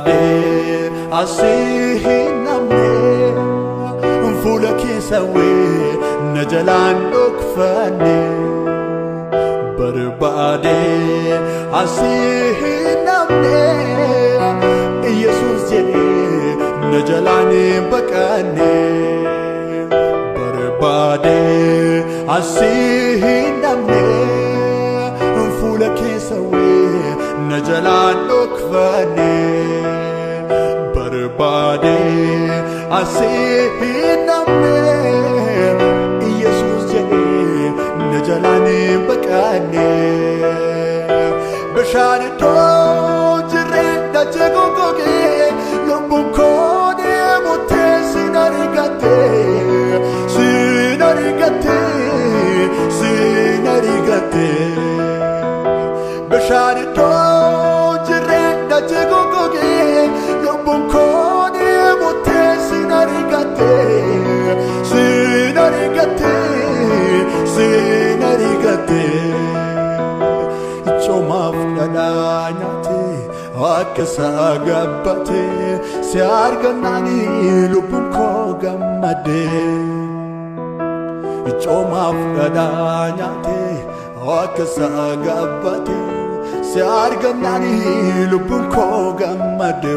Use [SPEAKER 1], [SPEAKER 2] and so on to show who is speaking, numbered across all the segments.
[SPEAKER 1] barbaade asiin namne fuula keessawee na jalaan dhokfanne barbaade asiin namne Yesus jedhee na jalaan baqanne barbaade asiin namne fuula keessawee na jalaan dhokfanne barbaade asiin namne Yesus jedhee na jalaan baqanne bishaan iddoo jireenna jegogoge lubbuun koo deemutee sin argatte bishaan iddoo jireenna jegogoge lubbuun koo deemutee sin argatte Choomaaf dhadhaa nyaate akka saagabbate si argannaani lubbuun koo gammade Choomaaf dhadhaa nyaate akka saagabbate si argannaani lubbuun koo gammade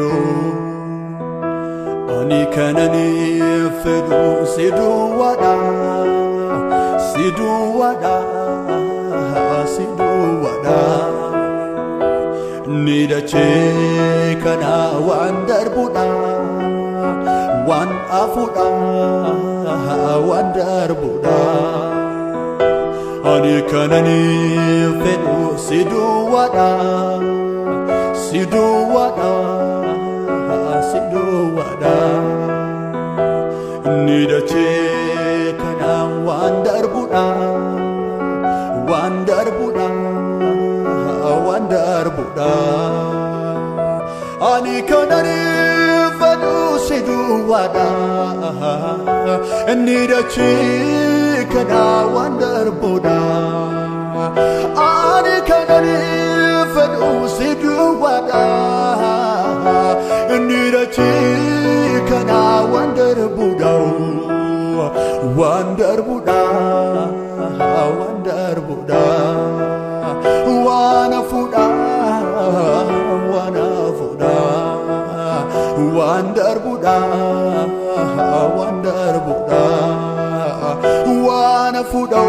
[SPEAKER 1] Ani kanani fedhu si duwwaadha ni dachee kana waan darbuudha waan afuudha waan darbuudha ani kanani fedhu si duwwaadha ni dachee kana waan darbuudha ani kanani fedhu si duwwaadha ni dachee kana waan darbuudha ani kanani fedhu si duwwaadha ni dachee kana waan darbuudha waan afuudha